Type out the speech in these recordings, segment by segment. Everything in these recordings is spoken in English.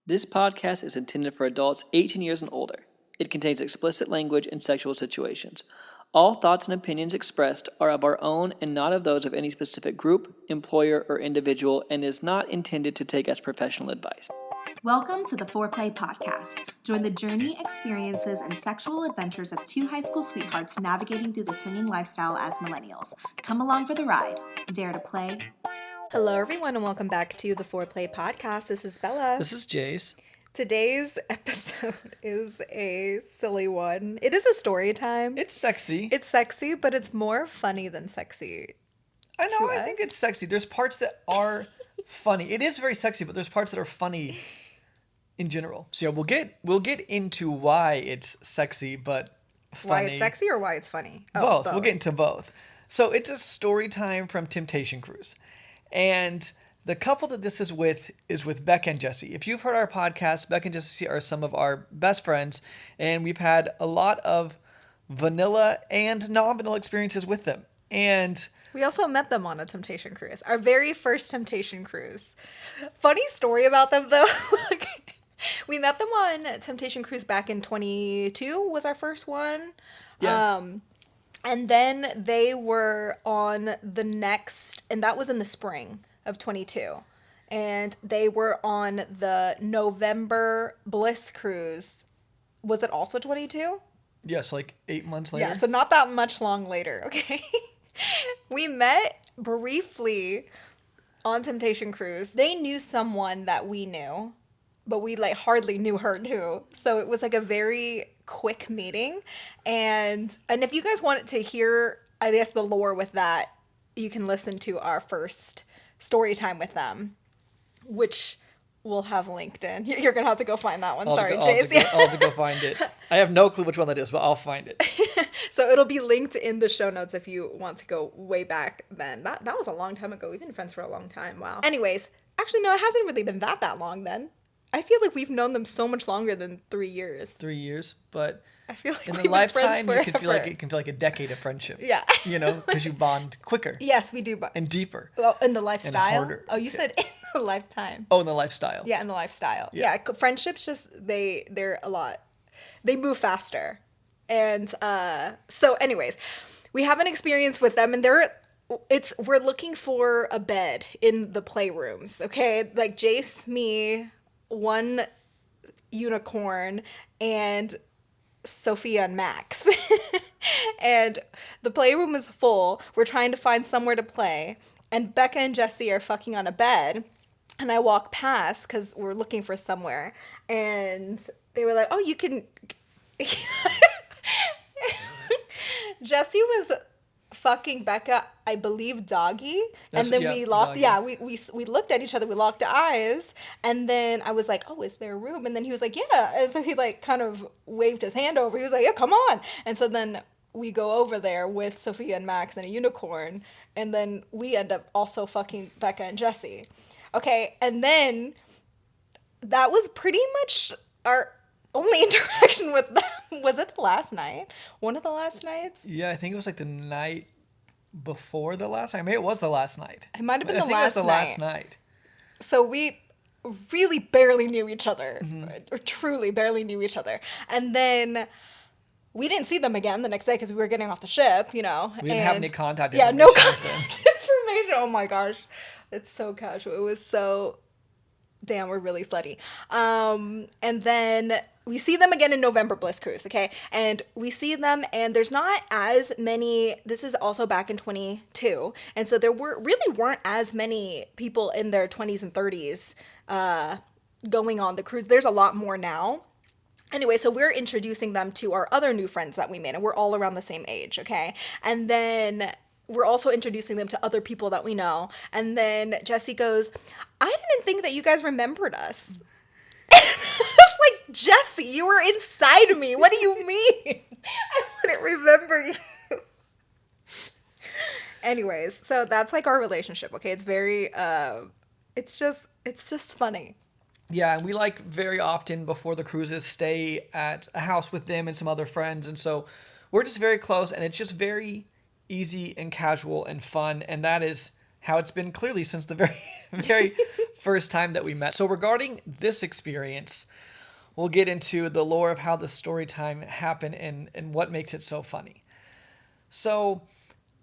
This podcast is intended for adults 18 years and older. It contains explicit language and sexual situations. All thoughts and opinions expressed are of our own and not of those of any specific group, employer, or individual, and is not intended to take as professional advice. Welcome to the Foreplay Podcast. Join the journey, experiences, and sexual adventures of two high school sweethearts navigating through the swinging lifestyle as millennials. Come along for the ride. Dare to play? Hello, everyone, and welcome back to the Foreplay Podcast. This is Bella. This is Jase. Today's episode is a silly one. It is a story time. It's sexy. It's sexy, but it's more funny than sexy. I know, I think it's sexy. There's parts that are funny. It is very sexy, but there's parts that are funny in general. So yeah, we'll get into why it's sexy, but funny. Why it's sexy or why it's funny? Both. We'll get into both. So it's a story time from Temptation Cruise. And the couple that this is with Becca and Jesse. If you've heard our podcast, Becca and Jesse are some of our best friends, and we've had a lot of vanilla and non-vanilla experiences with them. And we also met them on a Temptation Cruise, our very first Temptation Cruise. Funny story about them, though. We met them on Temptation Cruise back in 2022 was our first one. Yeah. And then they were on the next, and that was in the spring of 22. And they were on the November Bliss Cruise. Was it also 22? yes, like 8 months later. Yeah, so not that much long later, okay? We met briefly on Temptation Cruise. They knew someone that we knew, but we hardly knew her too. So it was a very quick meeting. And if you guys wanted to hear, I guess, the lore with that, you can listen to our first story time with them, which we'll have linked in. You're going to have to go find that one. Sorry, Jase. I'll have to go find it. I have no clue which one that is, but I'll find it. So it'll be linked in the show notes if you want to go way back then. That was a long time ago. We've been friends for a long time. Wow. Anyways, actually, no, it hasn't really been that long then. I feel like we've known them so much longer than 3 years. 3 years, but I feel like in we've a been friends lifetime, forever. it can feel like a decade of friendship. Yeah. Because you bond quicker. Yes, we do. And deeper. Well, in the lifestyle. harder. Oh, you said in the lifetime. Oh, in the lifestyle. Yeah, in the lifestyle. Yeah. Yeah, friendships they're a lot. They move faster. And so anyways, we have an experience with them, and we're looking for a bed in the playrooms, okay? Like Jase, me, one unicorn, and Sophia and Max. And the playroom is full. We're trying to find somewhere to play, and Becca and Jesse are fucking on a bed. And I walk past because we're looking for somewhere, and they were like, "Oh, you can." Jesse was fucking Becca, I believe, doggy, and then we locked. doggy. Yeah, we looked at each other. We locked eyes, and then I was like, "Oh, is there a room?" And then he was like, "Yeah." And so he kind of waved his hand over. He was like, "Yeah, come on." And so then we go over there with Sophia and Max and a unicorn, and then we end up also fucking Becca and Jesse. Okay, and then that was pretty much our only interaction with them. Was it the last night? One of the last nights? Yeah, I think it was like the night before the last night. Maybe it was the last night. It might have been I the think last it was the last night. So we really barely knew each other, or truly barely knew each other. And then we didn't see them again the next day because we were getting off the ship, We didn't have any contact Yeah, information. no with them. contact information. Oh my gosh. It's so casual. It was so... Damn, we're really slutty. And then we see them again in November Bliss Cruise, okay? And we see them, and there's not as many. This is also back in 22, and so there really weren't as many people in their 20s and 30s going on the cruise. There's a lot more now. Anyway, so we're introducing them to our other new friends that we made, and we're all around the same age, okay? And then we're also introducing them to other people that we know. And then Jesse goes, "I didn't think that you guys remembered us." It's like, Jesse, you were inside of me. What do you mean? I wouldn't remember you. Anyways, so that's our relationship, okay? It's very, it's just funny. Yeah, and we very often before the cruises stay at a house with them and some other friends. And so we're just very close, and it's just very easy and casual and fun. And that is how it's been clearly since the very first time that we met. So regarding this experience, we'll get into the lore of how the story time happened and what makes it so funny. So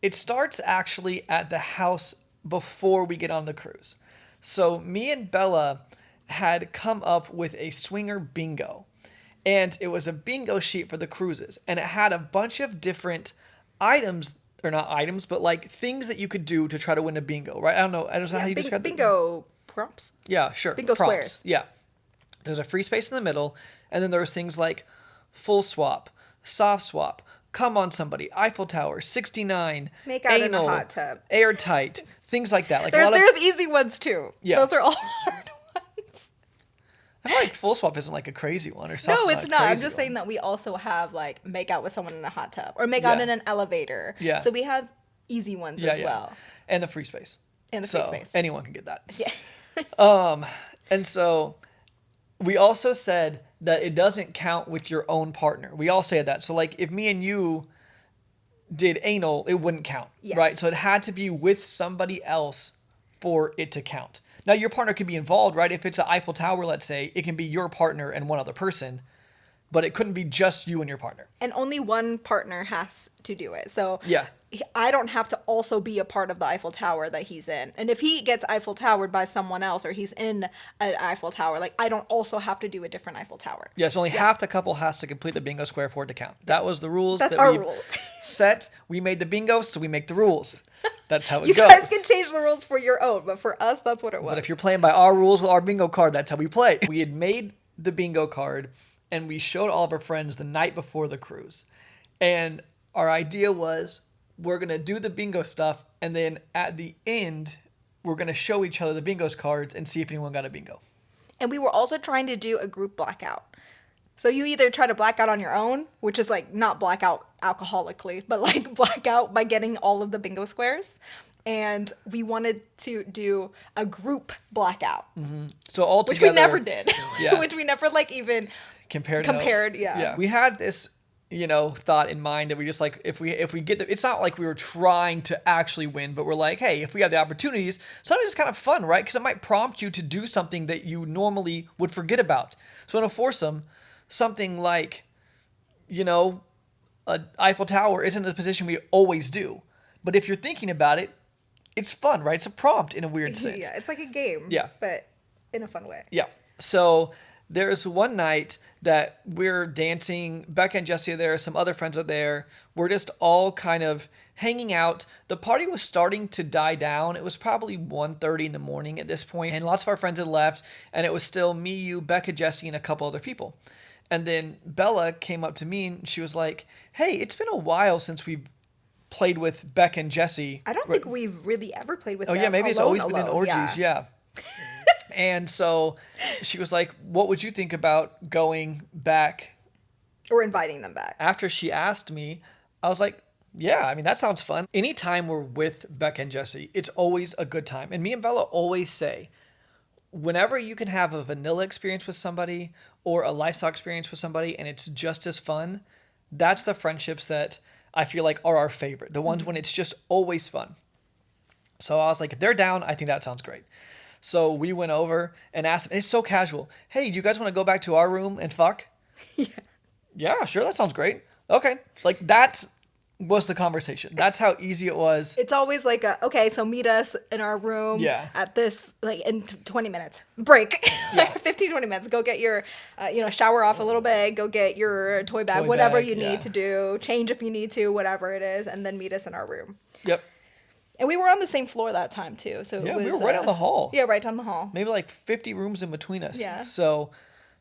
it starts actually at the house before we get on the cruise. So me and Bella had come up with a swinger bingo. And it was a bingo sheet for the cruises. And it had a bunch of different items, or not items, but like things that you could do to try to win a bingo, right? I don't know how you describe it. Bingo prompts. Yeah, sure. Bingo Prompts. squares. Yeah. There's a free space in the middle. And then there was things like full swap, soft swap, come on somebody, Eiffel Tower, 69, Make out anal, in a hot tub. airtight, things like that. Like There's easy ones too. Yeah. Those are all hard ones. I feel like full swap isn't like a crazy one, or soft No, swap's it's not. not. A I'm crazy just saying one. that we also have like make out with someone in a hot tub or make out Yeah. in an elevator. Yeah. So we have easy ones as well. And the free space. And the free So space. anyone can get that. Yeah. And so we also said that it doesn't count with your own partner. We all said that. So like if me and you did anal, it wouldn't count. Yes. Right? So it had to be with somebody else for it to count. Now your partner could be involved, right? If it's an Eiffel Tower, let's say, it can be your partner and one other person, but it couldn't be just you and your partner. And only one partner has to do it. So Yeah. I don't have to also be a part of the Eiffel Tower that he's in. And if he gets Eiffel Towered by someone else or he's in an Eiffel Tower, like I don't also have to do a different Eiffel Tower. Yes, only half the couple has to complete the bingo square for it to count. That was the rules. That's that our we rules. set. We made the bingo, so we make the rules. That's how it You goes. guys can change the rules for your own, but for us, that's what it was. But if you're playing by our rules with our bingo card, that's how we play. We had made the bingo card, and we showed all of our friends the night before the cruise. And our idea was we're going to do the bingo stuff, and then at the end, we're going to show each other the bingo cards and see if anyone got a bingo. And we were also trying to do a group blackout. So you either try to black out on your own, which is like not blackout alcoholically, but like blackout by getting all of the bingo squares. And we wanted to do a group blackout, So all which together, we never did. Yeah. Which we never like even compared Compared, notes. yeah. We had this thought in mind that we just like if we get it's not like we were trying to actually win, but we're like, hey, if we have the opportunities, sometimes it's kind of fun, right? Because it might prompt you to do something that you normally would forget about. So in a foursome, something like a Eiffel Tower isn't a position we always do, but if you're thinking about it, it's fun, right? It's a prompt in a weird sense. yeah, it's like a game. Yeah. But in a fun way. Yeah. So there's one night that we're dancing. Becca and Jesse are there. Some other friends are there. We're just all kind of hanging out. The party was starting to die down. It was probably 1:30 in the morning at this point, and lots of our friends had left, and it was still me, you, Becca, Jesse, and a couple other people. And then Bella came up to me, and she was like, hey, it's been a while since we've played with Becca and Jesse. I don't think we've really ever played with Oh, them yeah, maybe it's alone, always been in orgies, yeah. And so she was like, what would you think about going back? Or inviting them back. After she asked me, I was like, yeah, I mean, that sounds fun. Anytime we're with Becca and Jesse, it's always a good time. And me and Bella always say, whenever you can have a vanilla experience with somebody or a lifestyle experience with somebody and it's just as fun, that's the friendships that I feel like are our favorite. The ones when it's just always fun. So I was like, if they're down, I think that sounds great. So we went over and asked them, and it's so casual. Hey, do you guys want to go back to our room and fuck? Yeah, sure, that sounds great. Okay. Like that was the conversation. That's how easy it was. It's always like okay, so meet us in our room Yeah. at this, like in 20 minutes. Break. Yeah. 15, 20 minutes. Go get your, shower off a little bit. Go get your toy bag, Toy whatever bag, you yeah. need to do. Change if you need to, whatever it is. And then meet us in our room. Yep. And we were on the same floor that time too. So Yeah, it was, we were right down the hall. Yeah, right down the hall. Maybe like 50 rooms in between us. Yeah. So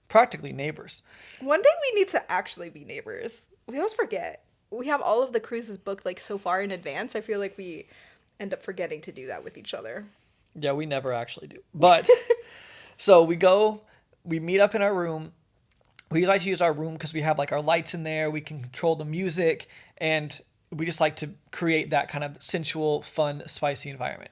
practically neighbors. One day we need to actually be neighbors. We always forget. We have all of the cruises booked like so far in advance. I feel like we end up forgetting to do that with each other. Yeah, we never actually do. But so we meet up in our room. We like to use our room because we have like our lights in there. We can control the music, and we just like to create that kind of sensual, fun, spicy environment.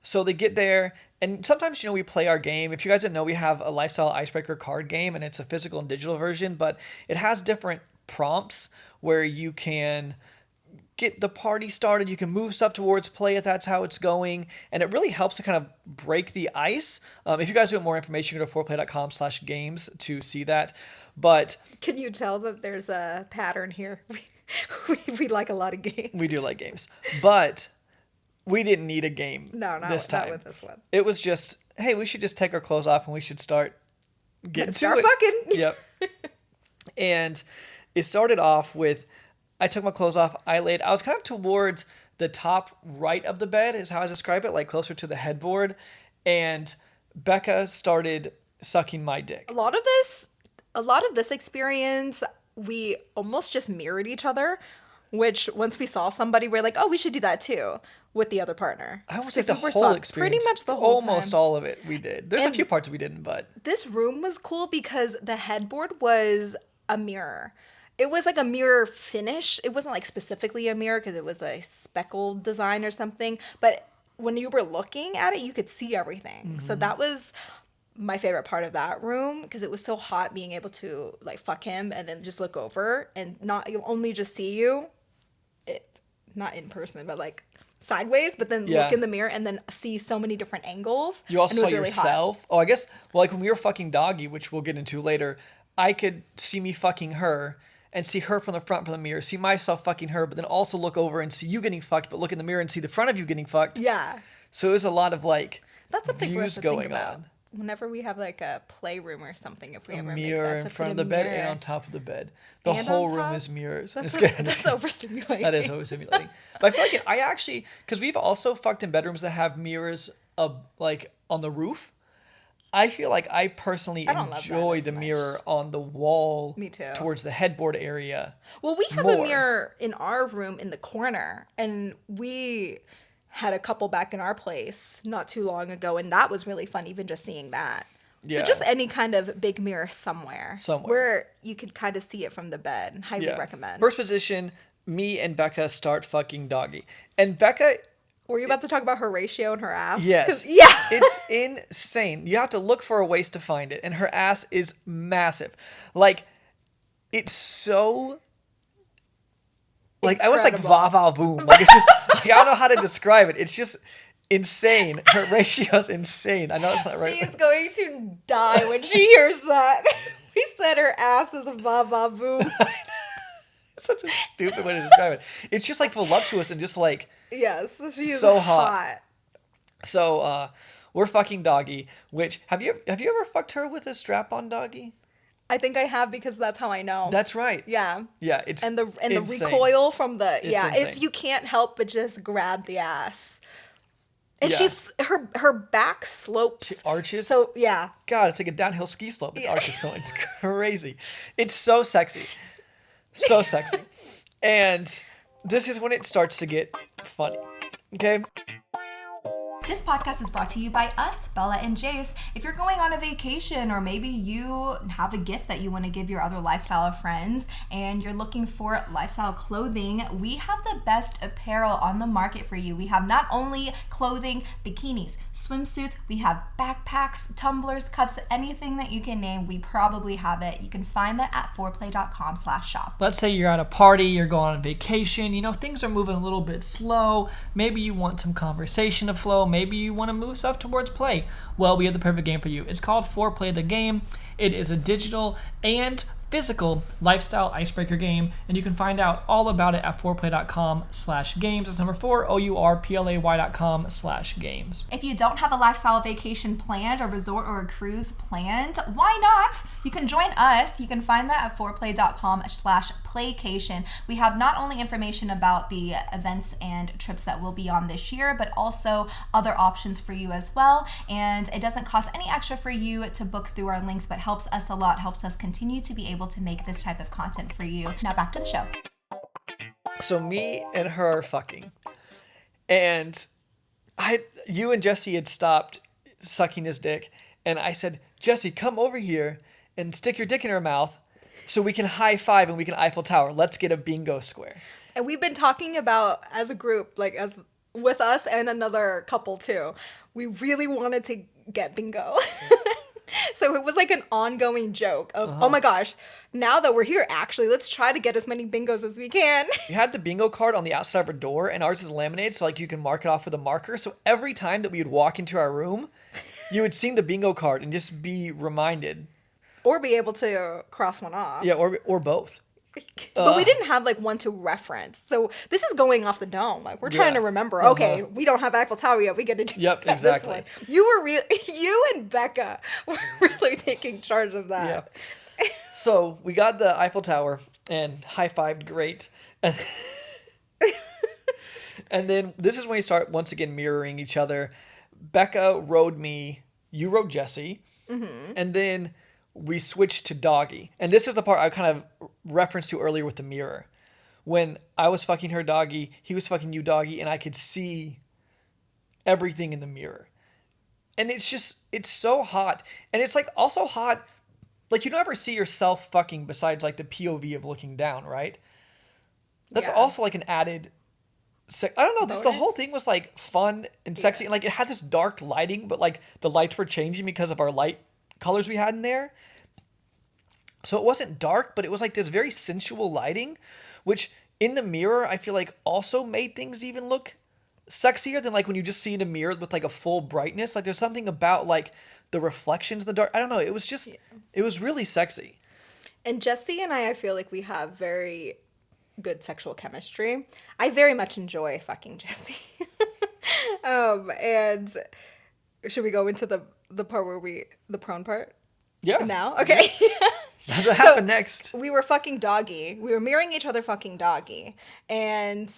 So they get there, and sometimes, we play our game. If you guys didn't know, we have a Lifestyle Icebreaker card game, and it's a physical and digital version, but it has different prompts where you can get the party started. You can move stuff towards play if that's how it's going. And it really helps to kind of break the ice. If you guys want more information, go to foreplay.com/games to see that. But Can you tell that there's a pattern here? We like a lot of games. we do like games. But we didn't need a game No, this time. not with this one. It was just, hey, we should just take our clothes off and we should start getting to Start it. fucking. Yep. And it started off with, I took my clothes off. I was kind of towards the top right of the bed is how I describe it, like closer to the headboard. And Becca started sucking my dick. A lot of this experience, we almost just mirrored each other, which once we saw somebody, we're like, oh, we should do that too with the other partner. I almost Just like the super whole soft. experience. Pretty much the whole Almost time. all of it we did. There's a And- few parts we didn't, but This room was cool because the headboard was a mirror. It was like a mirror finish. It wasn't like specifically a mirror because it was a speckled design or something. But when you were looking at it, you could see everything. So that was my favorite part of that room because it was so hot being able to like fuck him and then just look over and not only just see you, not in person, but like sideways, but then Yeah. look in the mirror and then see so many different angles. you also and it was saw really hot. yourself. Oh, I guess, well, like when we were fucking Doggy, which we'll get into later, I could see me fucking her and see her from the front from the mirror, see myself fucking her, but then also look over and see you getting fucked, but look in the mirror and see the front of you getting fucked. Yeah. So it was a lot of like That's something for us views to going think about. on. Whenever we have like a playroom or something, if we A ever mirror make that, in to front put of a the bed and mirror. on top of the bed. The And whole on room top? is mirrors. That's, It's that's overstimulating. That is overstimulating. But I feel like I actually, because we've also fucked in bedrooms that have mirrors like on the roof. I feel like I personally I don't love that enjoy as the much. mirror on the wall. Me too. Towards the headboard area. Well, we have a more. mirror in our room in the corner, and we had a couple back in our place not too long ago, and that was really fun, even just seeing that. Yeah. So just any kind of big mirror somewhere. Somewhere. Where you could kind of see it from the bed. Highly recommend. First position, me and Becca start fucking Doggy. And Becca, Were you about to talk about her ratio and her ass? yes. 'Cause- Yeah. It's insane. You have to look for a waist to find it. And her ass is massive. Like, it's so... Like, I was like va Incredible. va voom. Like, it's just... Like, I don't know how to describe it. It's just insane. Her ratio's insane. I know it's not right. She is going to die when she hears that. We said her ass is a va va voom. It's such a stupid way to describe it. It's just like voluptuous and just like... Yes, she is So hot. hot. So, we're fucking Doggy, which... Have you ever fucked her with a strap-on Doggy? I think I have because that's how I know. That's right. Yeah. Yeah, it's And the insane. recoil from the it's insane. you can't help but just grab the ass. And Yeah. she's her back slopes. She arches? So yeah. God, it's like a downhill ski slope. It arches so it's crazy. It's so sexy. So sexy. And this is when it starts to get funny. Okay? This podcast is brought to you by us, Bella and Jase. If you're going on a vacation or maybe you have a gift that you want to give your other lifestyle friends and you're looking for lifestyle clothing, we have the best apparel on the market for you. We have not only clothing, bikinis, swimsuits, we have backpacks, tumblers, cups, anything that you can name, we probably have it. You can find that at foreplay.com/shop. Let's say you're at a party, you're going on vacation, things are moving a little bit slow. Maybe you want some conversation to flow. Maybe you want to move stuff towards play. Well, we have the perfect game for you. It's called Foreplay the Game. It is a digital and physical lifestyle icebreaker game, and you can find out all about it at foreplay.com/games. That's number 4, OURPLAY.com/games. If you don't have a lifestyle vacation planned, a resort or a cruise planned, why not? You can join us. You can find that at foreplay.com/playcation. We have not only information about the events and trips that we'll be on this year, but also other options for you as well. And it doesn't cost any extra for you to book through our links, but helps us a lot, helps us continue to be able to make this type of content for you. Now back to the show. So me and her are fucking. And you and Jesse had stopped sucking his dick. And I said, Jesse, come over here and stick your dick in her mouth so we can high five and we can Eiffel Tower. Let's get a bingo square. And we've been talking about as a group, like as with us and another couple too. We really wanted to get bingo. So it was like an ongoing joke of, oh my gosh, now that we're here, actually, let's try to get as many bingos as we can. We had the bingo card on the outside of our door, and ours is laminated, so like you can mark it off with a marker. So every time that we would walk into our room, you would see the bingo card and just be reminded. Or be able to cross one off. Yeah, or both. But we didn't have like one to reference. So this is going off the dome. Like we're trying Yeah. to remember, okay, we don't have Eiffel Tower yet. We get to do Yep, that exactly. this one. You and Becca were really taking charge of that. Yeah. So we got the Eiffel Tower and high-fived, great. And then this is when we start once again mirroring each other. Becca rode me, you rode Jesse, and then we switched to Doggy. And this is the part I kind of referenced to earlier with the mirror. When I was fucking her Doggy, he was fucking you Doggy, and I could see everything in the mirror. And it's so hot. And it's like also hot, like you don't ever see yourself fucking besides like the POV of looking down, right? That's Yeah. also like an added I don't know, just the whole Bonus? thing was like fun and sexy. And like it had this dark lighting, but like the lights were changing because of our light colors we had in there. So it wasn't dark, but it was like this very sensual lighting, which in the mirror, I feel like also made things even look sexier than like when you just see in a mirror with like a full brightness. Like there's something about like the reflections in the dark. I don't know. It was just, it was really sexy. And Jesse and I feel like we have very good sexual chemistry. I very much enjoy fucking Jesse. And should we go into the part where the prone part? Yeah. Now? Okay. That's what happened next. We were fucking Doggy. We were mirroring each other fucking Doggy. And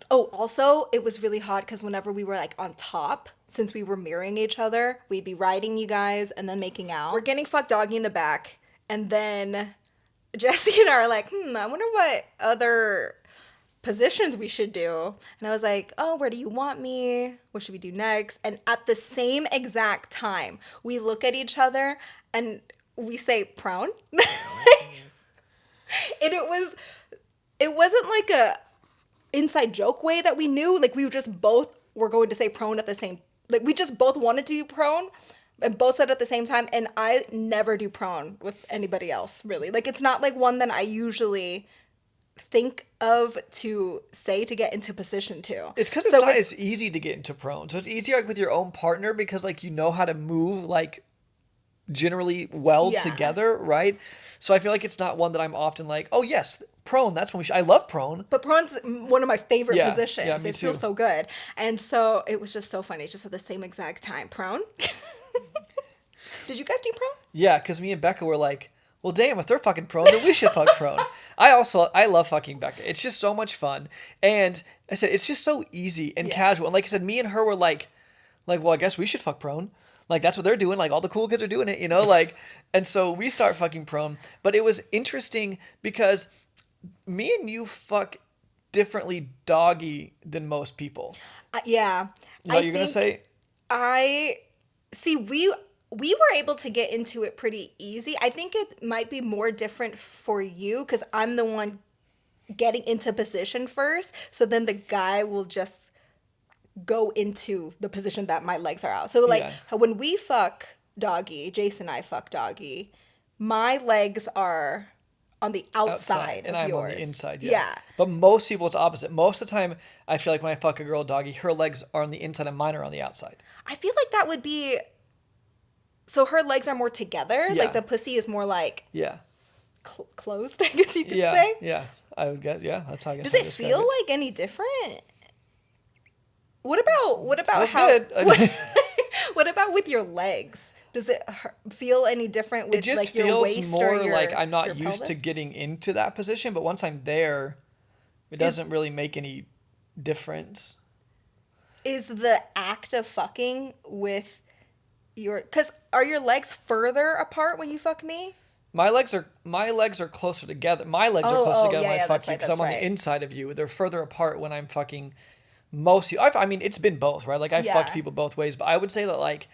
also it was really hot because whenever we were like on top, since we were mirroring each other, we'd be riding you guys and then making out. We're getting fucked Doggy in the back. And then Jesse and I are like, I wonder what other positions we should do. And I was like, oh, where do you want me? What should we do next? And at the same exact time, we look at each other and we say prone. And it wasn't like a inside joke way that we knew. Like we just both were going to say prone at the same, like we just both wanted to do prone and both said at the same time. And I never do prone with anybody else, really. Like it's not like one that I usually think of to say to get into position to. It's because it's not as easy to get into prone. So it's easier like with your own partner because like you know how to move like generally well together, right? So I feel like it's not one that I'm often like, oh yes, prone, that's when I love prone. But prone's one of my favorite positions. Yeah, me it feels too. so good. And so it was just so funny, just at the same exact time. Prone? Did you guys do prone? Yeah, because me and Becca were like, well, damn, if they're fucking prone, then we should fuck prone. I love fucking Becca. It's just so much fun. And I said, it's just so easy and casual. And like I said, me and her were like, well, I guess we should fuck prone. Like, that's what they're doing. Like, all the cool kids are doing it, you know? Like, and so we start fucking prone. But it was interesting because me and you fuck differently Doggy than most people. Yeah. Is that what you're going to say? We were able to get into it pretty easy. I think it might be more different for you because I'm the one getting into position first. So then the guy will just go into the position that my legs are out. So like when we fuck Doggy, Jase and I fuck Doggy, my legs are on the outside and of I'm yours. on the inside, Yeah. But most people, it's opposite. Most of the time, I feel like when I fuck a girl Doggy, her legs are on the inside and mine are on the outside. I feel like that would be... So her legs are more together? Yeah. Like the pussy is more like Yeah. closed, I guess you could Yeah. say? Yeah. I would guess. Yeah. That's how I guess. Does I it would describe feel it. like any different? What about That's how... good. What about with your legs? Does it feel any different with It just like your feels waist more or your like I'm your not used to pelvis? getting into that position, but once I'm there, it doesn't really make any difference. Is the act of fucking with your... Because are your legs further apart when you fuck me? My legs are closer together. My legs are closer together when I fuck that's you right, because I'm on that's the right. inside of you. They're further apart when I'm fucking most. I mean, it's been both, right? Like I've fucked people both ways, but I would say that like,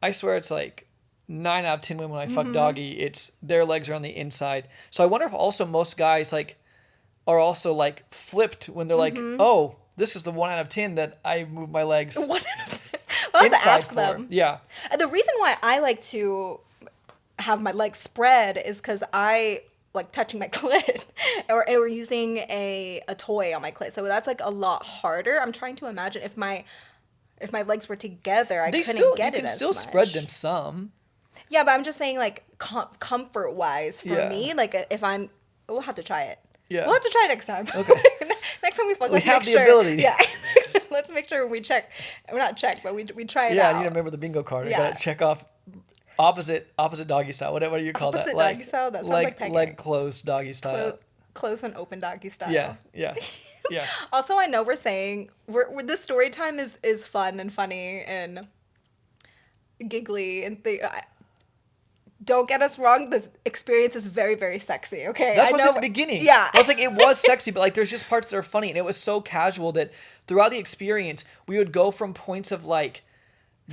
I swear it's like 9 out of 10 women when I fuck Doggy, it's their legs are on the inside. So I wonder if also most guys like are also like flipped when they're like, oh, this is the 1 out of 10 that I move my legs. 1 out of 10. I'll have to inside ask for. them. Yeah. And the reason why I like to have my legs spread is because I like touching my clit or using a toy on my clit. So that's like a lot harder. I'm trying to imagine if my legs were together, I couldn't get you it can as still much. spread them some. Yeah, but I'm just saying like comfort wise for Yeah. me, like if I'm, we'll have to try it. Yeah. We'll have to try it next time. Okay. Next time we fuck, We let's have make the sure. ability. Yeah. Let's make sure we check. We're not check, but we try it Yeah, out. I need to remember the bingo card. I Yeah. gotta check off opposite doggy style. What do you call Opposite that? doggy style? That sounds like pegging. leg closed doggy style. Close and open doggy style. Yeah. Yeah. Also, I know we're saying this story time is fun and funny and giggly and don't get us wrong. The experience is very, very sexy. Okay, That's what's at the beginning. Yeah, I was like, it was sexy, but like, there's just parts that are funny, and it was so casual that throughout the experience, we would go from points of like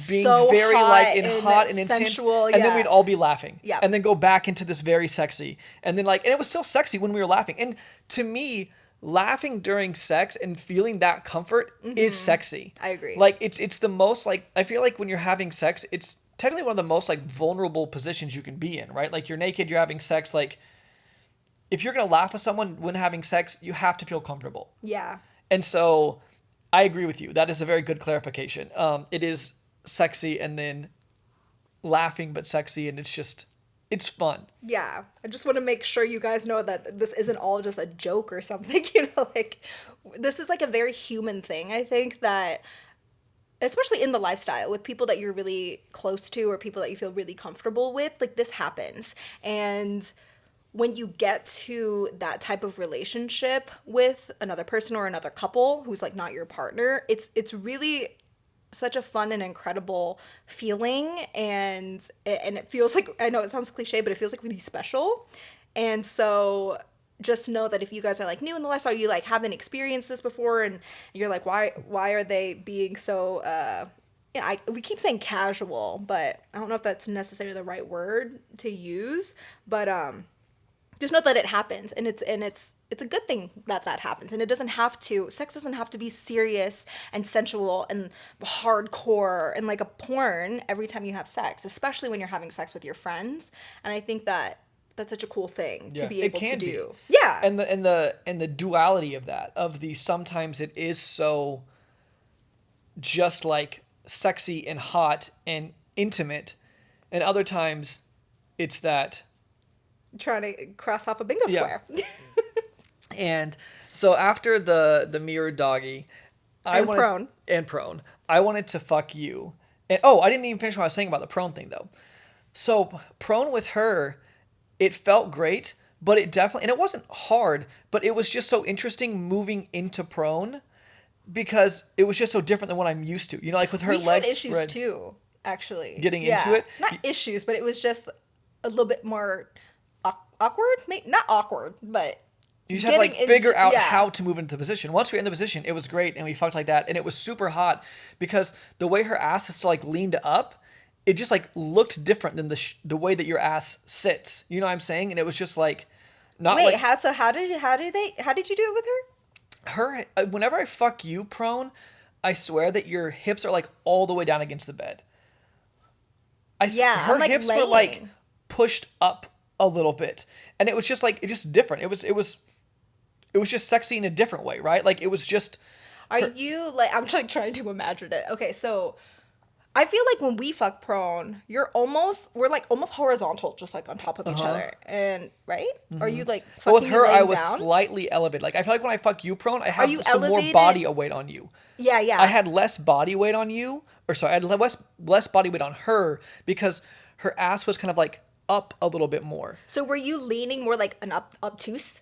being So very hot like and hot and intense, sensual, and then yeah. we'd all be laughing, Yeah. and then go back into this very sexy, and then and it was still sexy when we were laughing. And to me, laughing during sex and feeling that comfort is sexy. I agree. Like it's the most like, I feel like when you're having sex, it's technically one of the most like vulnerable positions you can be in, right? Like you're naked, you're having sex. Like if you're gonna laugh with someone when having sex, you have to feel comfortable. yeah. And so I agree with you. That is a very good clarification. It is sexy and then laughing, but sexy, and it's fun. Yeah, I just want to make sure you guys know that this isn't all just a joke or something, you know, like this is like a very human thing. I think that especially in the lifestyle with people that you're really close to or people that you feel really comfortable with, like this happens. And when you get to that type of relationship with another person or another couple who's like not your partner, it's really such a fun and incredible feeling, and it feels like, I know it sounds cliche, but it feels like really special. And so just know that if you guys are like new in the lifestyle, you like haven't experienced this before, and you're like, why are they being so we keep saying casual, but I don't know if that's necessarily the right word to use, but just know that it happens, and it's a good thing that happens, and sex doesn't have to be serious and sensual and hardcore and like a porn every time you have sex, especially when you're having sex with your friends. And I think that that's such a cool thing to be able to do. Yeah. And the duality of that, of the sometimes it is so just like sexy and hot and intimate, and other times it's that Trying to cross off a bingo square. And so after the mirrored doggy, Prone, I wanted to fuck you. And I didn't even finish what I was saying about the prone thing though. So prone with her, it felt great, but it definitely, and it wasn't hard, but it was just so interesting moving into prone because it was just so different than what I'm used to. You know, like with her we legs had issues spread. too, actually. Getting into it? Not issues, but it was just a little bit more awkward. Not awkward, but You just have to like figure out yeah. how to move into the position. Once we were in the position, it was great, and we fucked like that, and it was super hot because the way her ass is like leaned up, it just like looked different than the way that your ass sits. You know what I'm saying? And it was just like not Wait, like how did you do it with her? whenever I fuck you prone, I swear that your hips are like all the way down against the bed. Her I'm, like, hips were like laying. pushed up a little bit, and it was just like just different. It was just sexy in a different way, right? Like it was just. Are you like, I'm like trying to imagine it. Okay, so I feel like when we fuck prone, we're like almost horizontal, just like on top of each other, and right? Are you like But fucking with her, I was down? slightly elevated. Like I feel like when I fuck you prone, I have you some more elevated? body weight on you. Yeah. I had less body weight on you, I had less body weight on her because her ass was kind of like up a little bit more. So were you leaning more like an obtuse?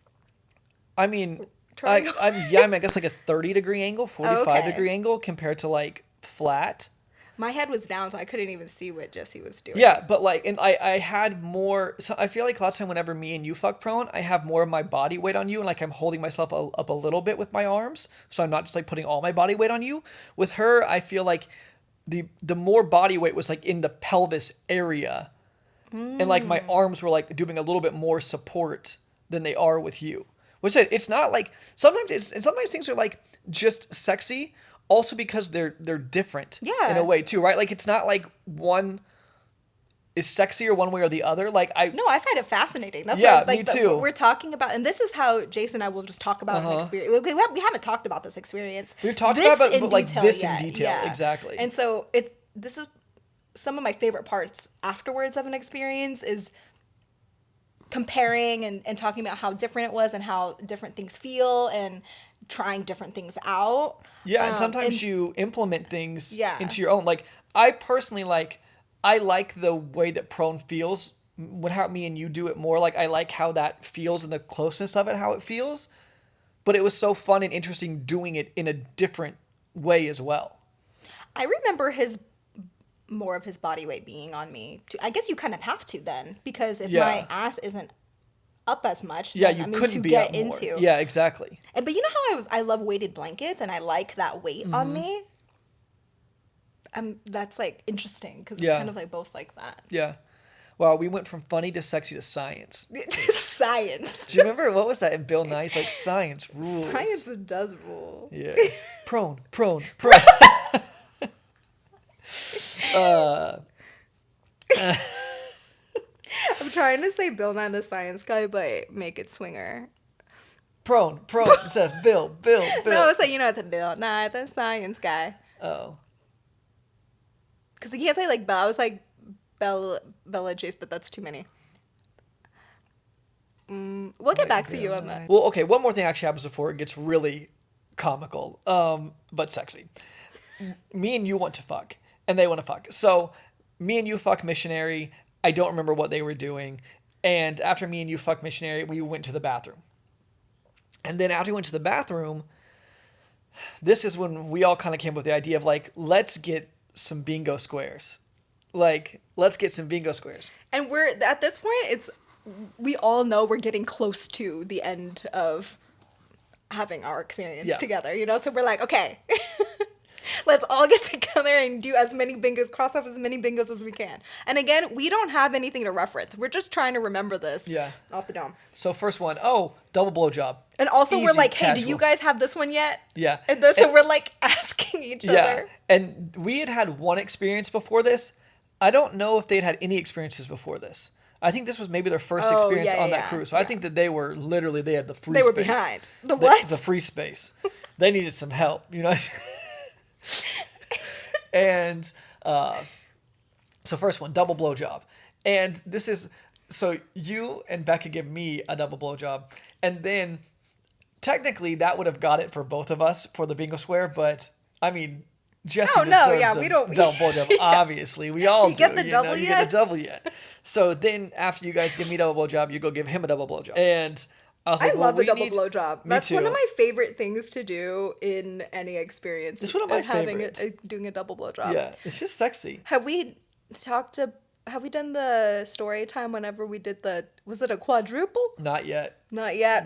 I mean, Triangle? I guess like a 30-degree angle, 45-degree Okay. angle compared to like flat. My head was down, so I couldn't even see what Jesse was doing. Yeah, but like, and I had more. So I feel like lots of time whenever me and you fuck prone, I have more of my body weight on you, and like I'm holding myself up a little bit with my arms, so I'm not just like putting all my body weight on you. With her, I feel like the more body weight was like in the pelvis area, and like my arms were like doing a little bit more support than they are with you. Which it's not like sometimes things are like just sexy. Also because they're different Yeah. in a way too, right? Like it's not like one is sexier one way or the other. Like No, I find it fascinating. That's Yeah, why, like, me too. what we're talking about, and this is how Jason and I will just talk about an experience. We haven't talked about this experience. We've talked this about it, in but, like, detail this in yet. detail, Yeah. exactly. And so this is some of my favorite parts afterwards of an experience is comparing and talking about how different it was and how different things feel and trying different things out. Yeah, and sometimes you implement things Yeah. into your own. Like I personally I like the way that prone feels when how me and you do it more. Like I like how that feels and the closeness of it, how it feels. But it was so fun and interesting doing it in a different way as well. I remember more of his body weight being on me too. I guess you kind of have to then, because if Yeah. my ass isn't up as much, Yeah, then, you I mean, couldn't to be get up more. into. Yeah, exactly. But you know how I love weighted blankets and I like that weight Mm-hmm. on me? That's like interesting because Yeah. we kind of like both like that. Yeah. Wow, we went from funny to sexy to science. Science. Do you remember what was that in Bill Nye's like science rules? Science does rule. Yeah. Prone. I'm trying to say Bill Nye the Science Guy, but make it swinger. Prone. It says Bill. No, it's like, it's a Bill Nye the Science Guy. Oh. Because he can't say like Bella. I was like Bella Jase, but that's too many. We'll get back to you on that. Well, okay, one more thing actually happens before it gets really comical, but sexy. Me and you want to fuck, and they want to fuck. So, me and you fuck missionary. I don't remember what they were doing. And after me and you fuck missionary, we went to the bathroom. And then after we went to the bathroom, this is when we all kind of came up with the idea of like, let's get some bingo squares. Like, let's get some bingo squares. And we're at this point, we all know we're getting close to the end of having our experience together, So we're like, okay, let's all get together and do as many bingos, cross off as many bingos as we can. And again, we don't have anything to reference. We're just trying to remember this off the dome. So first one, double blowjob. And also we're Easy, like, hey, do casual. you guys have this one yet? Yeah. And then, so we're like asking each other. And we had one experience before this. I don't know if they'd had any experiences before this. I think this was maybe their first experience on that cruise. So I think that they were literally, they had the free space. They were behind. The what? The free space. They needed some help, And so first one, double blowjob. And this is, so you and Becca give me a double blowjob. And then technically that would have got it for both of us for the bingo square. But I mean, Jesse deserves we don't. double blowjob. Obviously, we all You do. get the double You yet? get the double yet. So then after you guys give me a double blowjob, you go give him a double blowjob. And I was like, I love a double need... blowjob. Me That's too. one of my favorite things to do in any experience. It's one of my is having favorites. doing a double blowjob. Yeah, it's just sexy. Have we done the story time whenever we did was it a quadruple? Not yet. Not yet.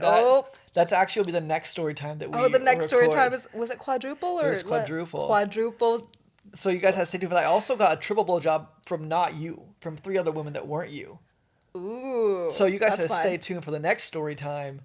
That's actually will be the next story time that we the next story record. time was it quadruple or It was quadruple. Quadruple. So you guys had to stay tuned for that. I also got a triple blowjob from not you, from 3 other women that weren't you. Ooh. So you guys that's had to fun. stay tuned for the next story time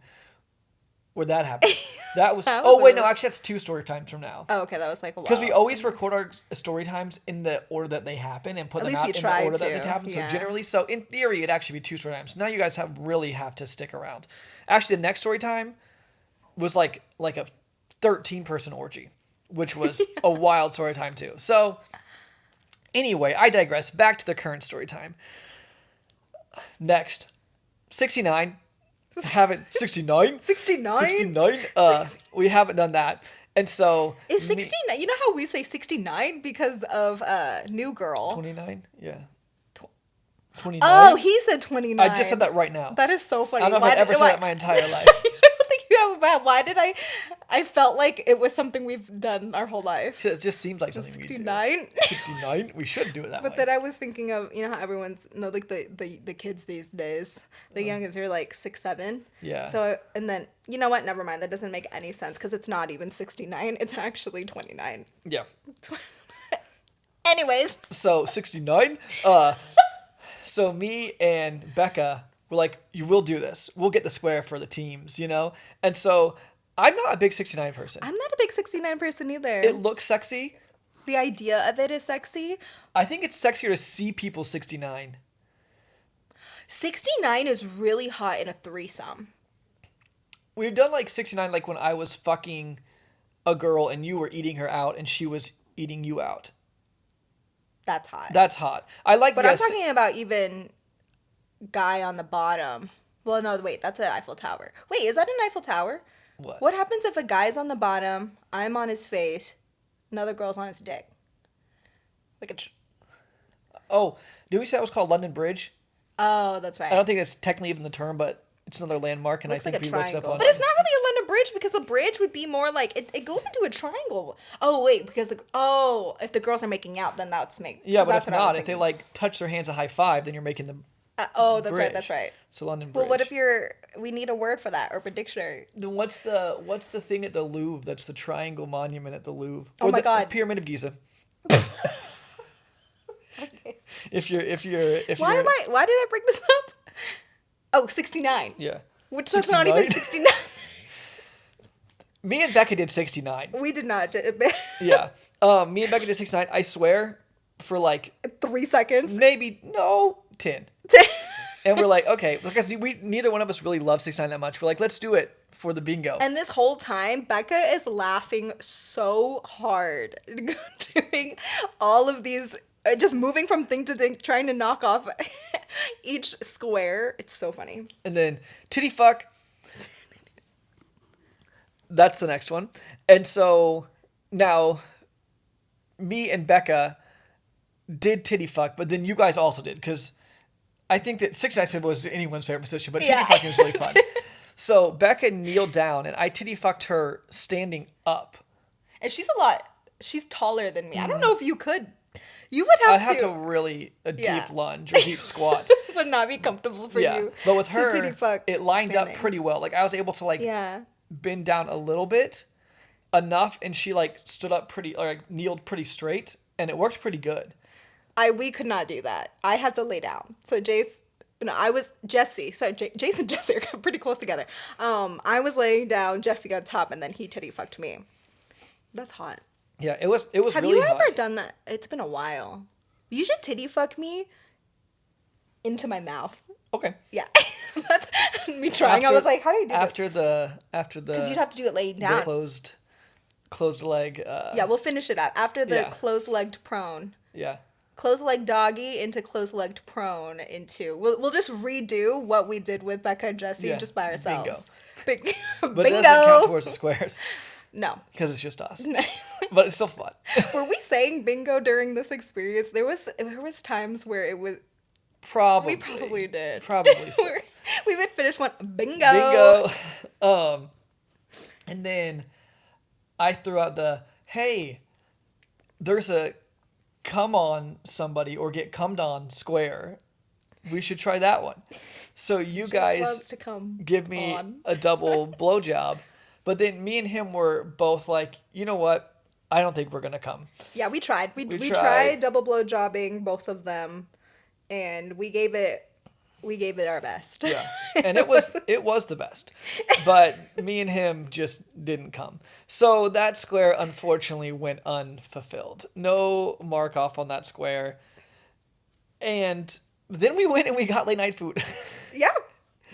where that happened. That was. That Oh was wait, a- no, actually that's 2 story times from now. Oh, okay, that was like a while. Because we always record our story times in the order that they happen and put At them least out we in the try order that to, they happen. yeah. So generally, so in theory, it'd actually be 2 story times. Now you guys really have to stick around. Actually, the next story time was like a 13-person orgy, which was a wild story time too. So anyway, I digress. Back to the current story time. Next, 69. Haven't 69? 69? 69? We haven't done that. And so Is 69? You know how we say 69 because of New Girl? 29? Yeah. 29? Oh, he said 29. I just said that right now. That is so funny. I don't know if I've ever said that my entire life. I don't think you have. Why did I felt like it was something we've done our whole life. It just seems like something we do. 69. 69? We should do it that way. But then I was thinking of, how everyone's, like the kids these days, the youngest are like 6, 7. Yeah. So, and then, you know what? Never mind. That doesn't make any sense because it's not even 69. It's actually 29. Yeah. Anyways. So 69. So me and Becca were like, you will do this. We'll get the square for the teams, And so I'm not a big 69 person. I'm not a big 69 person either. It looks sexy. The idea of it is sexy. I think it's sexier to see people 69. 69 is really hot in a threesome. We've done like 69 like when I was fucking a girl and you were eating her out and she was eating you out. That's hot. That's hot. I like But I'm talking about even guy on the bottom. Well, no, wait, that's an Eiffel Tower. Wait, is that an Eiffel Tower? What happens if a guy's on the bottom, I'm on his face, another girl's on his dick? Oh, did we say that was called London Bridge? Oh, that's right. I don't think that's technically even the term, but it's another landmark, and Looks I think like a we looked it up triangle. on. But it's not really a London Bridge because a bridge would be more like it goes into a triangle. Oh wait, because if the girls are making out, then that's make. Yeah, but that's if what I was not, if they thinking. like touch their hands a high five, then you're making the. That's right. bridge. That's right. So London Bridge. Well, what if we need a word for that, Urban Dictionary. Then what's the thing at the Louvre? That's the triangle monument at the Louvre. Oh my God. The Pyramid of Giza. Okay. If you're Why did I bring this up? Oh, 69. Yeah. Which that's not even 69. Me and Becca did 69. We did not. Yeah. Me and Becca did 69. I swear, for like 3 seconds. maybe 10. And we're like, okay, because neither one of us really love 69 that much. We're like, let's do it for the bingo. And this whole time, Becca is laughing so hard, doing all of these, just moving from thing to thing, trying to knock off each square. It's so funny. And then titty fuck. That's the next one. And so now me and Becca did titty fuck, but then you guys also did, because I think that 69 was anyone's favorite position, but titty fucking was really fun. So Becca kneeled down and I titty fucked her standing up. And she's taller than me. I don't know if you could. You would have I had to really deep lunge or deep squat. Would not be comfortable for you. But with to her, titty fuck it lined standing. up pretty well. Like I was able to bend down a little bit, enough, and she like stood up pretty, or like kneeled pretty straight, and it worked pretty good. We could not do that. I had to lay down. So I was Jesse. So Jase and Jesse are pretty close together. I was laying down, Jesse on top, and then he titty fucked me. That's hot. Yeah, it was really hot. Have you ever done that? It's been a while. You should titty fuck me into my mouth. Okay. Yeah. That's me trying. I was like, how do you do after this? After the Because you'd have to do it laying down. The closed leg. Yeah, we'll finish it up. After the closed-legged prone. Yeah. Closed-legged doggy into closed-legged prone into... We'll just redo what we did with Becca and Jesse just by ourselves. Bingo. But it doesn't count towards the squares. No. Because it's just us. But it's still fun. Were we saying bingo during this experience? There was times where it was... Probably. We probably did. Probably so. We would finish one, bingo. And then I threw out hey, there's a come on somebody or get cummed on square. We should try that one. So you guys loves to come give me on. a double blowjob. But then me and him were both like, you know what? I don't think we're going to come. Yeah, we tried. We tried double blow jobbing, both of them. And we gave it our best. Yeah. And it was the best. But me and him just didn't come. So that square unfortunately went unfulfilled. No mark off on that square. And then we went and we got late night food. Yeah.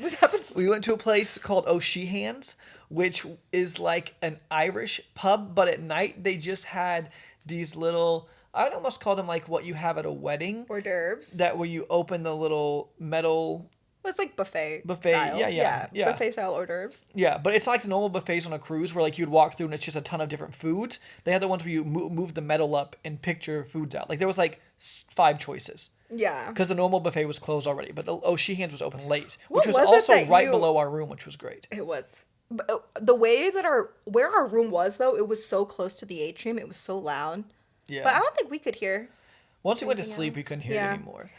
This happens. We went to a place called O'Sheehan's, which is like an Irish pub, but at night they just had these little, I'd almost call them like what you have at a wedding. Hors d'oeuvres. That where you open the little metal... Well, it's like buffet style. Yeah. Buffet style hors d'oeuvres. Yeah, but it's like the normal buffets on a cruise where like you'd walk through and it's just a ton of different foods. They had the ones where you move the metal up and pick your foods out. Like there was like 5 choices. Yeah. Because the normal buffet was closed already, but the O'Sheehan's was open late, What which was was it also that right below our room, which was great. It was. The way that where our room was, though, it was so close to the atrium. It was so loud. Yeah. But I don't think we could hear. Once we went to sleep, we couldn't hear it anymore.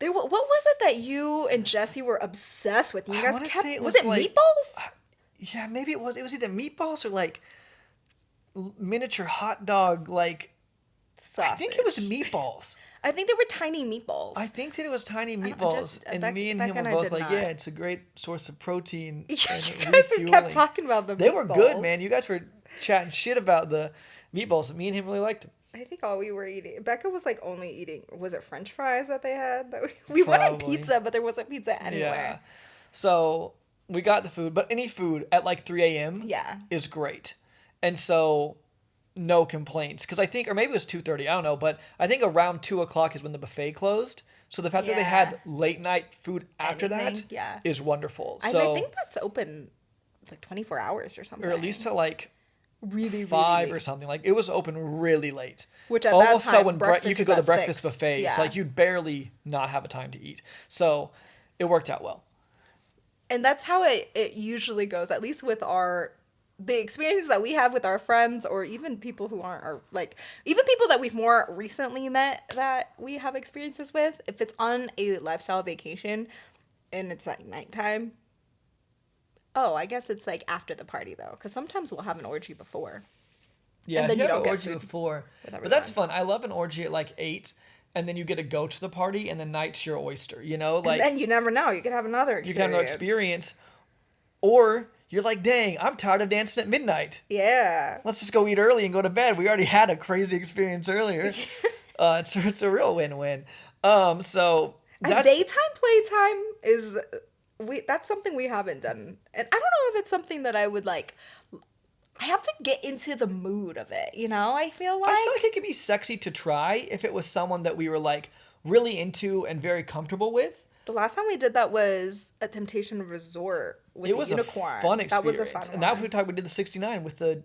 What was it that you and Jesse were obsessed with? You guys kept. Was it like, meatballs? Yeah, maybe it was. It was either meatballs or like miniature hot dog, like sausage. I think it was meatballs. I think they were tiny meatballs. I think that it was tiny don't- meatballs, just- and Beck- me and Beck him and were I both did like, not. yeah, it's a great source of protein. You and guys kept refueling. talking about the They were good, meatballs. man. You guys were chatting shit about the meatballs. Me and him really liked them. I think all we were eating, Becca was like only eating, was it French fries that they had? That we wanted Probably. pizza, but there wasn't pizza anywhere. Yeah. So we got the food, but any food at like 3 a.m. Yeah. is great. And so no complaints. Because I think, or maybe it was 2:30, I don't know, but I think around 2 o'clock is when the buffet closed. So the fact that they Yeah. had late night food after Anything, that yeah. is wonderful. And So, I think that's open like 24 hours or something. or at least till like really 5 late. or something. Like it was open really late. Which at almost that so time, when breakfast you could is go to at breakfast 6. buffet. Yeah. So like you'd barely not have a time to eat. So it worked out well. And that's how it usually goes, at least with the experiences that we have with our friends, or even people who aren't our, like, even people that we've more recently met that we have experiences with. If it's on a lifestyle vacation and it's like nighttime, oh, I guess it's like after the party though, because sometimes we'll have an orgy before. Yeah, And then you have don't an get orgy food before. with But that's everyone. fun. I love an orgy at like 8, and then you get to go to the party, and the night's your oyster. You know, like And then you never know, you could have another you experience. can have no experience, or you're like, dang, I'm tired of dancing at midnight. Yeah. Let's just go eat early and go to bed. We already had a crazy experience earlier. It's a real win-win. So And that's daytime playtime is that's something we haven't done. And I don't know if it's something that I would like. I have to get into the mood of it, you know? I feel like. I feel like it could be sexy to try if it was someone that we were like really into and very comfortable with. The last time we did that was a Temptation Resort with It the was unicorn. a fun experience. That was a fun And one. that we talked. We did the 69 with the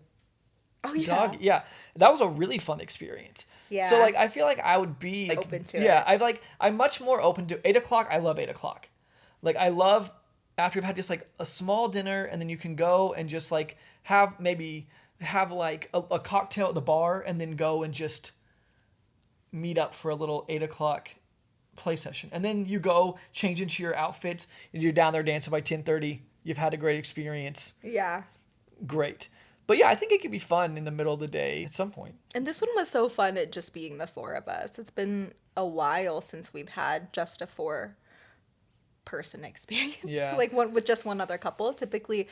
Oh yeah. dog. Yeah, that was a really fun experience. Yeah. So like, I feel like I would be like, Open to yeah, it. I'm much more open to 8 o'clock. I love 8 o'clock. Like I love after you've had just like a small dinner, and then you can go and just like have like a cocktail at the bar, and then go and just meet up for a little 8 o'clock play session, and then you go change into your outfits, and you're down there dancing by 10:30. You've had a great experience. Yeah. Great. But yeah, I think it could be fun in the middle of the day at some point. And this one was so fun at just being the four of us. It's been a while since we've had just a 4-person experience. Yeah. Like one with just one other couple. Typically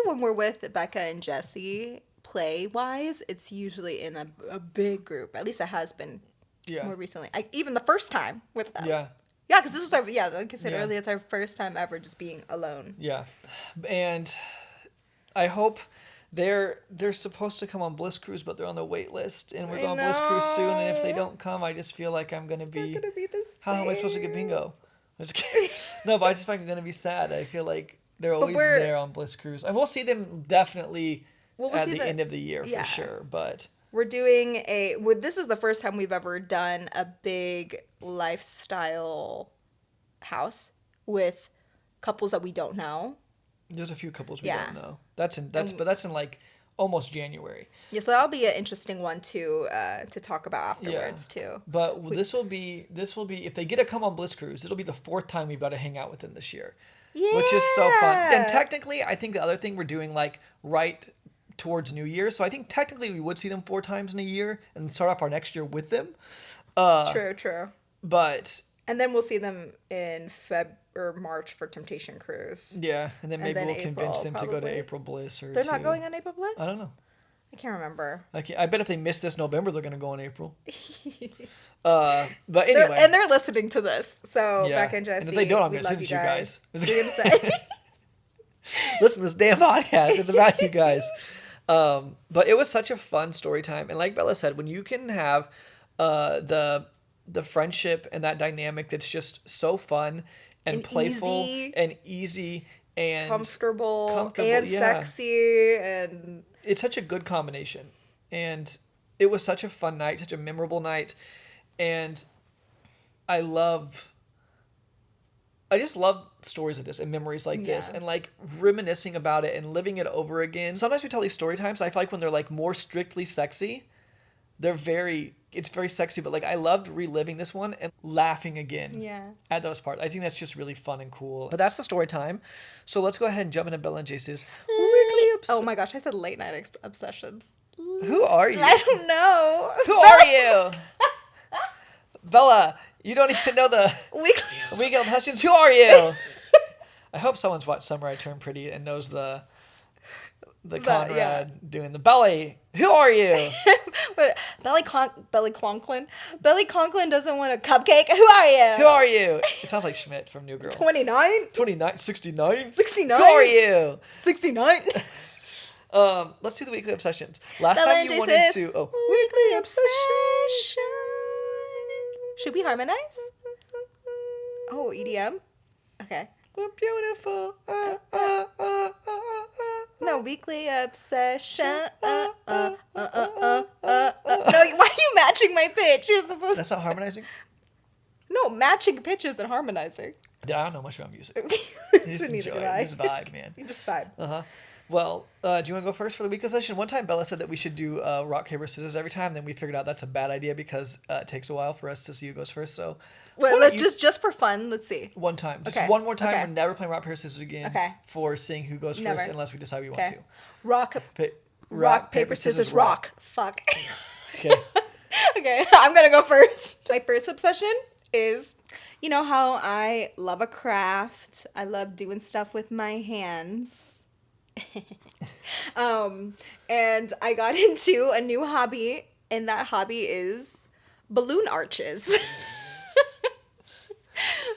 when we're with Becca and Jesse, play wise, it's usually in a big group. At least it has been Yeah. more recently. Even the first time with them. Yeah. Yeah, because this was like I said Yeah. earlier, it's our first time ever just being alone. Yeah. And I hope they're supposed to come on Bliss Cruise, but they're on the wait list, and we're I going Bliss Cruise soon, and if they know. don't come, I just feel like I'm going to be Not gonna be the how am I supposed to get same. bingo? I'm just kidding. No, but I just feel like I'm going to be sad. I feel like they're always we're- there on Bliss Cruise. And we'll see them definitely We'll at see the the- end of the year yeah. for sure, but We're doing this is the first time we've ever done a big lifestyle house with couples that we don't know. there's a few couples we Yeah. don't know. That's in like almost January. Yeah, so that'll be an interesting one to talk about afterwards too. But this will be if they get to come on Bliss Cruise, it'll be the 4th time we've got to hang out with them this year. Which is so fun. And Yeah. technically, I think the other thing we're doing like right towards New Year, so I think technically we would see them 4 times in a year and start off our next year with them. True. But And then we'll see them in Feb or March for Temptation Cruise. yeah, and then maybe then we'll convince April, them to go to probably. April Bliss or They're not to- going on April Bliss? I don't know. I can't remember. I bet if they miss this November, they're gonna go in April. But anyway, They're listening to this. So yeah. Becca and Jesse, And if they don't, I'm we gonna love send it to you guys. What are you gonna say? Listen to this damn podcast. It's about you guys. But it was such a fun story time, and like Bella said, when you can have the friendship and that dynamic that's just so fun and playful easy. and easy and comfortable and yeah. sexy and It's such a good combination, and it was such a fun night, such a memorable night, and I just love stories like this and memories like this, Yeah. and like reminiscing about it and living it over again. Sometimes we tell these story times, I feel like when they're like more strictly sexy, it's very sexy, but like I loved reliving this one and laughing again Yeah. at those parts. I think that's just really fun and cool. But that's the story time. So let's go ahead and jump into Bella and Jase's weekly oh my gosh, I said late night obsessions. Who are you? I don't know. Who are you? Bella, you don't even know the weekly obsessions. Who are you? I hope someone's watched Summer I Turned Pretty and knows the Conrad doing the belly. Who are you? Wait, Belly Conklin. Belly Conklin doesn't want a cupcake. Who are you? Who are you? It sounds like Schmidt from New Girl. 29? 29? 69? 69? Who are you? 69? Let's do the weekly obsessions. Last time you wanted to... Oh. Weekly obsession. Should we harmonize? Oh, EDM? Okay. We're beautiful. No, weekly obsession. No, why are you matching my pitch? You're supposed That's not harmonizing? No, matching pitches and harmonizing. Yeah, I don't know much about music. So neither do I. Just vibe, man. You just vibe. Uh-huh. Well, do you want to go first for the weekly session? One time Bella said that we should do rock, paper, scissors every time. Then we figured out that's a bad idea because it takes a while for us to see who goes first. So, Well, let's just for fun, let's see. one time. Just Okay. one more time. Okay. We're never playing rock, paper, scissors again Okay. for seeing who goes Never. first unless we decide we want Okay. to. Rock, paper, scissors, rock. Fuck. Okay. Okay, I'm gonna go first. My first obsession is, you know how I love a craft. I love doing stuff with my hands. And I got into a new hobby, and that hobby is balloon arches.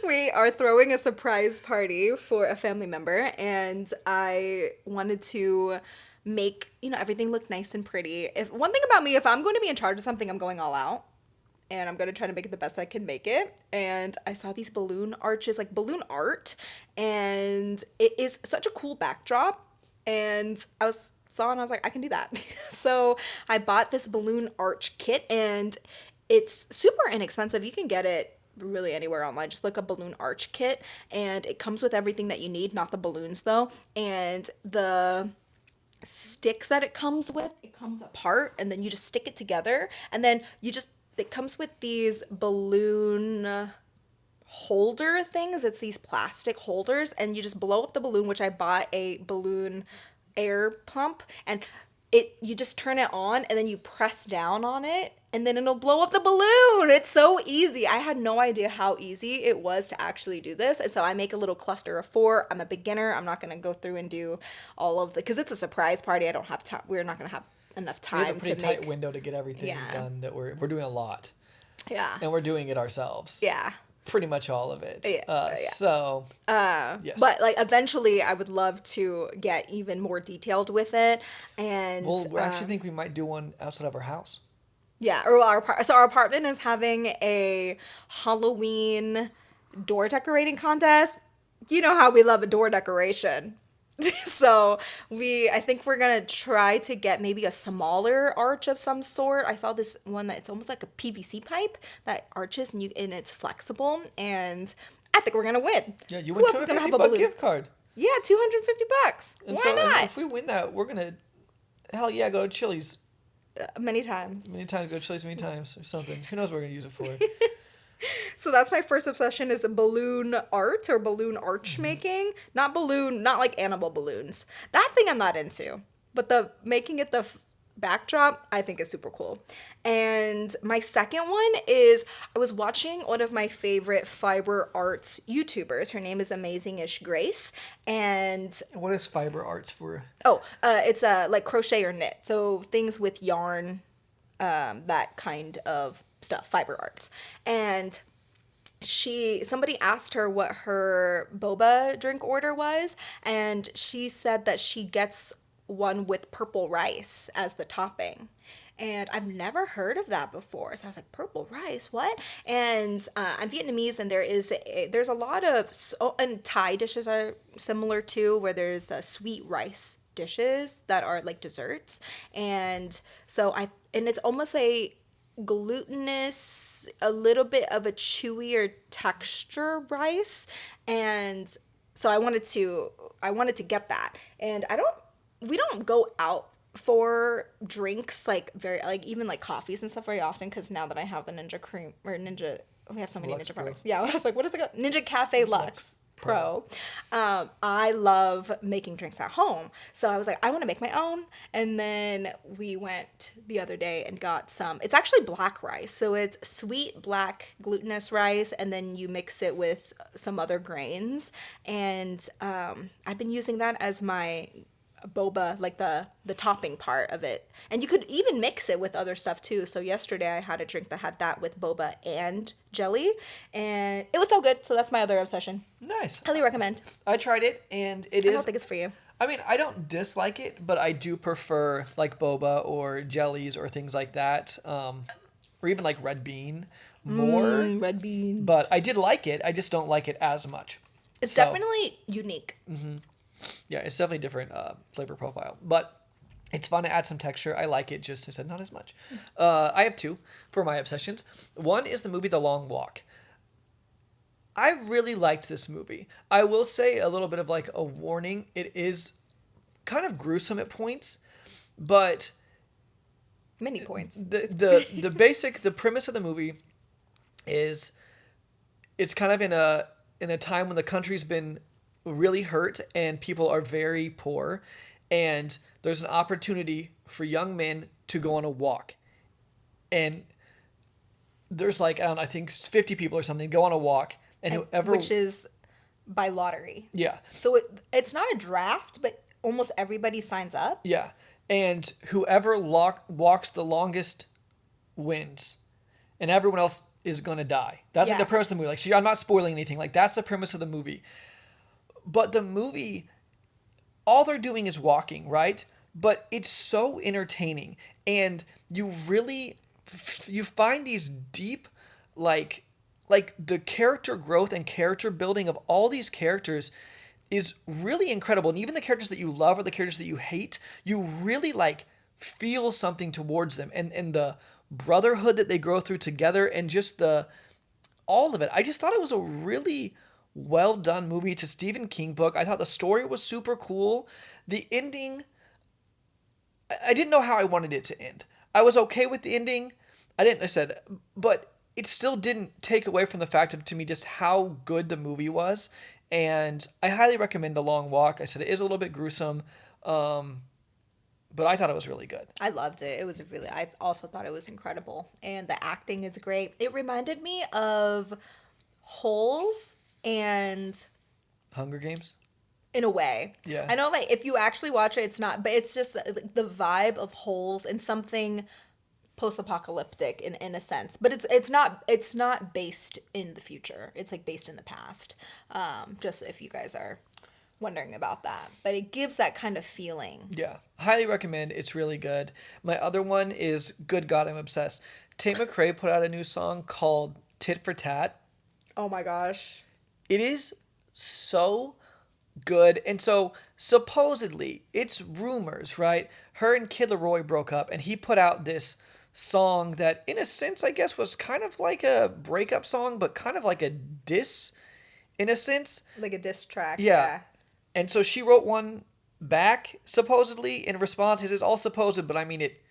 We are throwing a surprise party for a family member, and I wanted to make, everything look nice and pretty. One thing about me, if I'm going to be in charge of something, I'm going all out. And I'm going to try to make it the best I can make it. And I saw these balloon arches, like balloon art. And it is such a cool backdrop. And I was like, I can do that. So I bought this balloon arch kit. And it's super inexpensive. You can get it really anywhere online. Just look up balloon arch kit. And it comes with everything that you need. Not the balloons, though. And the sticks that it comes with, it comes apart. And then you just stick it together. And then it comes with these balloon holder things. It's these plastic holders, and you just blow up the balloon, which I bought a balloon air pump, and you just turn it on, and then you press down on it, and then it'll blow up the balloon. It's so easy. I had no idea how easy it was to actually do this, and so I make a little cluster of 4. I'm a beginner. I'm not going to go through and do all of because it's a surprise party. I don't have time. We're not going to have enough time we have a pretty to tight make window to get everything done. That we're doing a lot. Yeah. And we're doing it ourselves. Yeah. Pretty much all of it. Yeah. So, yes. But eventually I would love to get even more detailed with it. And Well, we actually think we might do one outside of our house. yeah, or our apartment is having a Halloween door decorating contest. You know how we love a door decoration. So I think we're gonna try to get maybe a smaller arch of some sort. I saw this one that it's almost like a PVC pipe that arches and it's flexible, and I think we're gonna win. Yeah, you Who win else is gonna have a $250 balloon? gift card. Yeah, $250. And Why so not? if we win that, we're gonna go to Chili's Many times. many times or something. Who knows what we're gonna use it for? So that's my first obsession is balloon art or balloon arch making. Not like animal balloons. That thing I'm not into. But making it the backdrop, I think is super cool. And my second one is I was watching one of my favorite fiber arts YouTubers. Her name is Amazing-ish Grace. And What is fiber arts for? it's like crochet or knit. So things with yarn, that kind of stuff, fiber arts. And somebody asked her what her boba drink order was, and she said that she gets one with purple rice as the topping. And I've never heard of that before. So I was like, purple rice, what? And I'm Vietnamese, and there's a lot of, and Thai dishes are similar too, where there's sweet rice dishes that are like desserts. And so it's almost a glutinous, a little bit of a chewier texture rice. And so I wanted to get that. And we don't go out for drinks even like coffees and stuff very often, because now that I have the Ninja Cream or Ninja, we have so many Lux Ninja Brew. products. Yeah, I was like, what is it called? Ninja Cafe Lux. pro. I love making drinks at home. So I was like, I want to make my own. And then we went the other day and got some. It's actually black rice. So it's sweet black glutinous rice. And then you mix it with some other grains. And I've been using that as my boba, like the topping part of it. And you could even mix it with other stuff too. So yesterday I had a drink that had that with boba and jelly, and it was so good. So that's my other obsession. Nice. Highly recommend. I tried it, and I don't think it's for you. I mean, I don't dislike it, but I do prefer like boba or jellies or things like that, or even like red bean more. Red bean. But I did like it. I just don't like it as much. It's definitely unique. Yeah, it's definitely different flavor profile, but it's fun to add some texture. I like it, just I said not as much. I have two for my obsessions. One is the movie The Long Walk. I really liked this movie. I will say a little bit of like a warning. It is kind of gruesome at points, but Many points. the premise of the movie is it's kind of in a time when the country's been really hurt and people are very poor, and there's an opportunity for young men to go on a walk, and there's like I don't know, I think 50 people or something go on a walk, and whoever, which is by lottery. Yeah. So it's not a draft, but almost everybody signs up. Yeah, and whoever walks the longest wins, and everyone else is gonna die. That's like the premise of the movie. Like, so I'm not spoiling anything. Like, that's the premise of the movie. But the movie, all they're doing is walking, right? But it's so entertaining, and you really you find these deep, like the character growth and character building of all these characters is really incredible. And even the characters that you love or the characters that you hate, you really like feel something towards them, and the brotherhood that they grow through together, and just all of it. I just thought it was a really well done movie. It's a Stephen King book. I thought the story was super cool. The ending, I didn't know how I wanted it to end. I was okay with the ending. But it still didn't take away from the fact of, to me, just how good the movie was. And I highly recommend The Long Walk. I said it is a little bit gruesome, but I thought it was really good. I loved it. I also thought it was incredible. And the acting is great. It reminded me of Holes and Hunger Games? In a way. Yeah. I know, like, if you actually watch it, it's not, but it's just like, the vibe of Holes and something post-apocalyptic in a sense. But it's not based in the future. It's like based in the past. Just if you guys are wondering about that. But it gives that kind of feeling. Yeah. Highly recommend. It's really good. My other one is Good God, I'm Obsessed. Tate McRae put out a new song called Tit for Tat. Oh my gosh. It is so good. And so supposedly, it's rumors, right? Her and Kid Laroi broke up, and he put out this song that, in a sense, I guess, was kind of like a breakup song, but kind of like a diss, in a sense. Like a diss track. Yeah. And so she wrote one back, supposedly, in response. This is all supposed, but I mean, it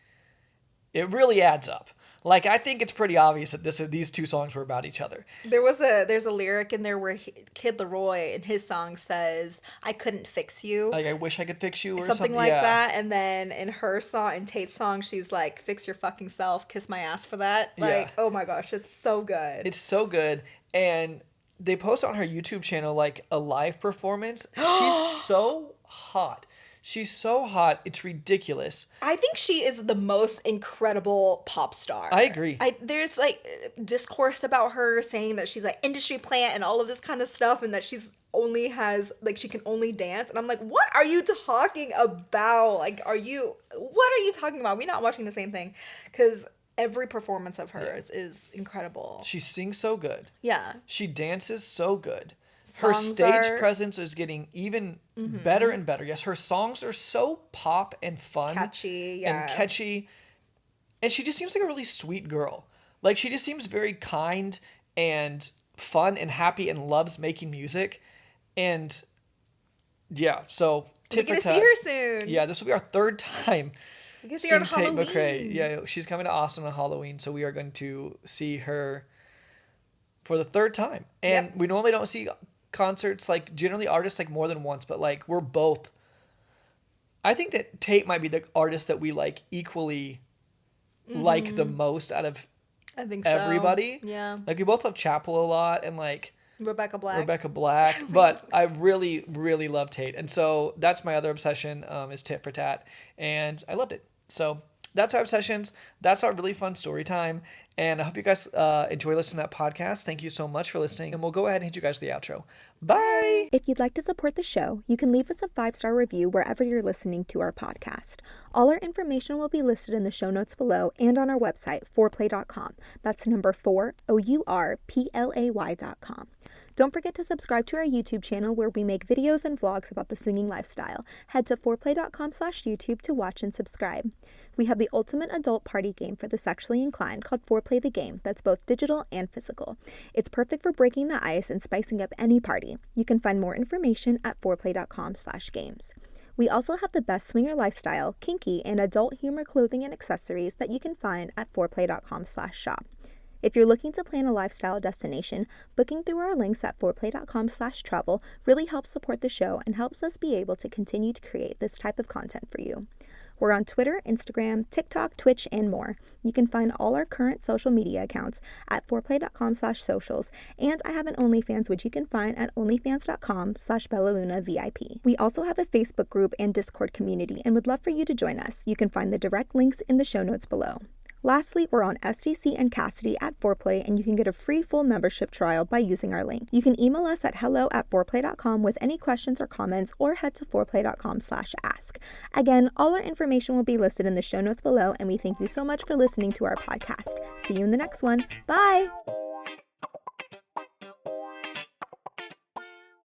really adds up. Like, I think it's pretty obvious that these two songs were about each other. There's a lyric in there where Kid Laroi in his song says, "I couldn't fix you." Like, I wish I could fix you, or something like that. And then in her song, in Tate's song, she's like, "Fix your fucking self, kiss my ass for that." Like, oh my gosh, it's so good. It's so good. And they post on her YouTube channel like a live performance. She's so hot. She's so hot. It's ridiculous. I think she is the most incredible pop star. I agree. There's like discourse about her saying that she's like industry plant and all of this kind of stuff, and that she can only dance. And I'm like, what are you talking about? Like, what are you talking about? We're not watching the same thing, because every performance of hers is incredible. She sings so good. Yeah. She dances so good. Her stage presence is getting even better and better. Yes, her songs are so pop and fun. Catchy, And catchy. And she just seems like a really sweet girl. Like, she just seems very kind and fun and happy and loves making music. And, yeah, so... We're going to see her soon. Yeah, this will be our third time seeing Tate McRae. Yeah, she's coming to Austin on Halloween, so we are going to see her for the third time. And we normally don't see concerts, like generally artists like more than once, but like we're both. I think that Tate might be the artist that we like equally like the most out of I think so. everybody. Yeah. Like we both love Chapel a lot and like Rebecca Black. But I really, really love Tate. And so that's my other obsession is Tit for Tat. And I loved it. So that's our obsessions. That's our really fun story time. And I hope you guys enjoy listening to that podcast. Thank you so much for listening. And we'll go ahead and hit you guys with the outro. Bye. If you'd like to support the show, you can leave us a 5-star review wherever you're listening to our podcast. All our information will be listed in the show notes below and on our website, fourplay.com. That's number 4, OURPLAY.com. Don't forget to subscribe to our YouTube channel where we make videos and vlogs about the swinging lifestyle. Head to fourplay.com/YouTube to watch and subscribe. We have the ultimate adult party game for the sexually inclined called Foreplay the Game that's both digital and physical. It's perfect for breaking the ice and spicing up any party. You can find more information at foreplay.com/games. We also have the best swinger lifestyle, kinky, and adult humor clothing and accessories that you can find at foreplay.com/shop. If you're looking to plan a lifestyle destination, booking through our links at foreplay.com/travel really helps support the show and helps us be able to continue to create this type of content for you. We're on Twitter, Instagram, TikTok, Twitch, and more. You can find all our current social media accounts at foreplay.com/socials, and I have an OnlyFans which you can find at onlyfans.com/BellaLunaVIP. We also have a Facebook group and Discord community and would love for you to join us. You can find the direct links in the show notes below. Lastly, we're on STC and Cassidy at Foreplay, and you can get a free full membership trial by using our link. You can email us at hello@foreplay.com with any questions or comments, or head to foreplay.com/ask. Again, all our information will be listed in the show notes below, and we thank you so much for listening to our podcast. See you in the next one. Bye!